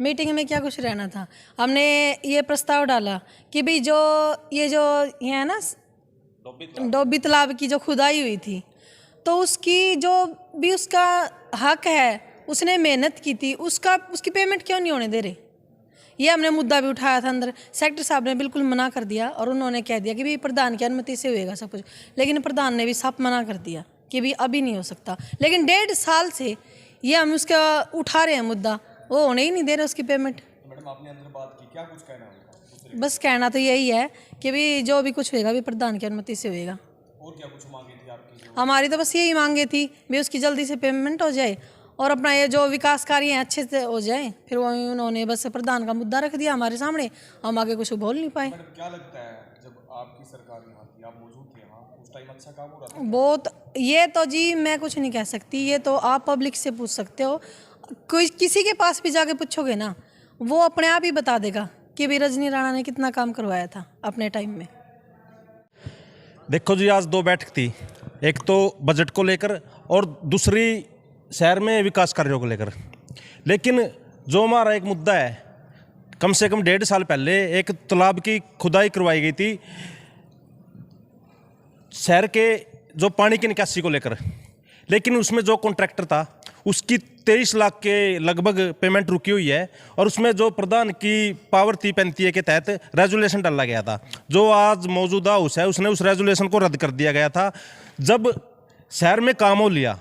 Meeting में क्या कुछ रहना था। हमने ये प्रस्ताव डाला कि भाई जो ये है ना डोबी तालाब की जो खुदाई हुई थी, तो उसकी जो भी उसका हक है, उसने मेहनत की थी, उसकी पेमेंट क्यों नहीं होने दे रहे। ये हमने मुद्दा भी उठाया था अंदर। सेक्रेटरी साहब ने बिल्कुल मना कर दिया और उन्होंने कह दिया कि भाई प्रधान की अनुमति से होएगा सब कुछ, लेकिन प्रधान ने भी साफ मना कर दिया कि भाई अभी नहीं हो सकता। लेकिन 1.5 साल से ये हम उसका उठा रहे हैं मुद्दा, वो होने ही नहीं दे रहे उसकी पेमेंट। तो मैडम आपने अंदर बात की, क्या कुछ कहना होगा? बस कहना तो यही है कि भाई जो भी कुछ होएगा भी प्रधान की अनुमति से होएगा। और क्या कुछ मांगी थी आपकी? हमारी तो बस यही मांगे थी भी उसकी जल्दी से पेमेंट हो जाए और अपना ये जो विकास कार्य हैं अच्छे से हो जाए। फिर वो उन्होंने बस प्रधान का मुद्दा रख दिया हमारे सामने, हम आगे कुछ बोल नहीं पाए। मैडम क्या लगता है, जब आपकी सरकार यहाँ थी, आप मौजूद थे यहाँ, उस टाइम अच्छा काम हो रहा था? बहुत, ये तो जी मैं कुछ नहीं कह सकती, ये तो आप पब्लिक से पूछ सकते हो। कोई किसी के पास भी जाके पूछोगे ना, वो अपने आप ही बता देगा कि भाई रजनी राणा ने कितना काम करवाया था अपने टाइम में। देखो जी, आज 2 बैठक थी, एक तो बजट को लेकर और दूसरी शहर में विकास कार्यों को लेकर। लेकिन जो हमारा एक मुद्दा है, कम से कम 1.5 साल पहले एक तालाब की खुदाई करवाई गई थी शहर के जो पानी की निकासी को लेकर, लेकिन उसमें जो कॉन्ट्रैक्टर था उसकी 23 लाख के लगभग पेमेंट रुकी हुई है और उसमें जो प्रधान की पावर थी 35A के तहत रेजुलेशन डाला गया था। जो आज मौजूदा हाउस है उसने उस रेजुलेशन को रद्द कर दिया गया था। जब शहर में काम हो लिया,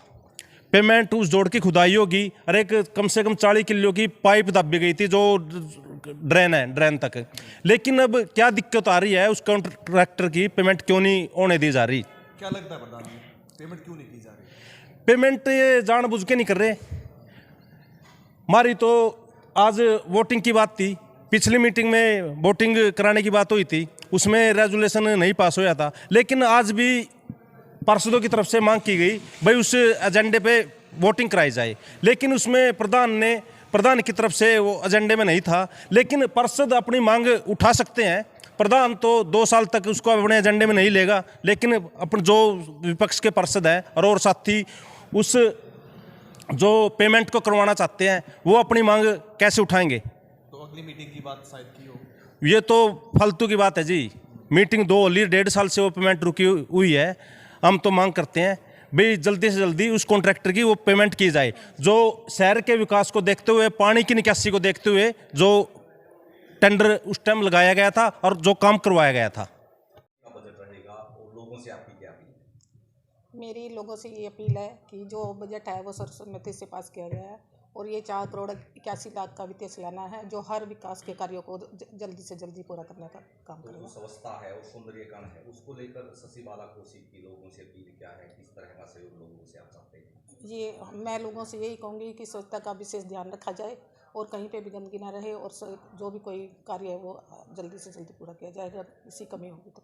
पेमेंट उस जोड़ की खुदाई होगी और एक कम से कम 40 किलो की पाइप दबी गई थी जो ड्रेन है, ड्रेन तक। लेकिन अब क्या दिक्कत आ रही है, उस कॉन्ट्रैक्टर की पेमेंट क्यों नहीं होने दी जा रही? क्या लगता है प्रधान जी, पेमेंट क्यों नहीं की जा रही? पेमेंट ये जानबूझ के नहीं कर रहे। हमारी तो आज वोटिंग की बात थी, पिछली मीटिंग में वोटिंग कराने की बात हुई थी, उसमें रेजुलेशन नहीं पास होया था। लेकिन आज भी पार्षदों की तरफ से मांग की गई भाई उस एजेंडे पे वोटिंग कराई जाए, लेकिन उसमें प्रधान की तरफ से वो एजेंडे में नहीं था। लेकिन पार्षद अपनी मांग उठा सकते हैं, प्रधान तो 2 साल तक उसको अपने एजेंडे में नहीं लेगा। लेकिन अपन जो विपक्ष के पार्षद हैं और साथी उस जो पेमेंट को करवाना चाहते हैं, वो अपनी मांग कैसे उठाएंगे? तो अगली मीटिंग की बात शायद की हो। ये तो फालतू की बात है जी। मीटिंग 2 होली, 1.5 साल से वो पेमेंट रुकी हुई है। हम तो मांग करते हैं भाई जल्दी से जल्दी उस कॉन्ट्रैक्टर की वो पेमेंट की जाए, जो शहर के विकास को देखते हुए, पानी की निकासी को देखते हुए जो टेंडर उस टाइम लगाया गया था और जो काम करवाया गया था। बजट रहेगा और लोगों से आपकी क्या अपील है? मेरी लोगों से ये अपील है कि जो बजट है वो सर्वसम्मति से पास किया गया है और ये 4 करोड़ 81 लाख का वित्तीय सालाना है, जो हर विकास के कार्यों को जल्दी से जल्दी पूरा करने का काम करेगा। व्यवस्था है और सौंदर्यीकरण है, उसको लेकर शशि बाला कौशिक की लोगों से अपील क्या है, किस तरह का सहयोग लोगों से आप चाहते हैं? ये मैं लोगों से यही कहूँगी कि स्वच्छता का विशेष ध्यान रखा जाए और कहीं पे भी गंदगी ना रहे और जो भी कोई कार्य है वो जल्दी से जल्दी पूरा किया जाएगा। इसी कमी होगी तो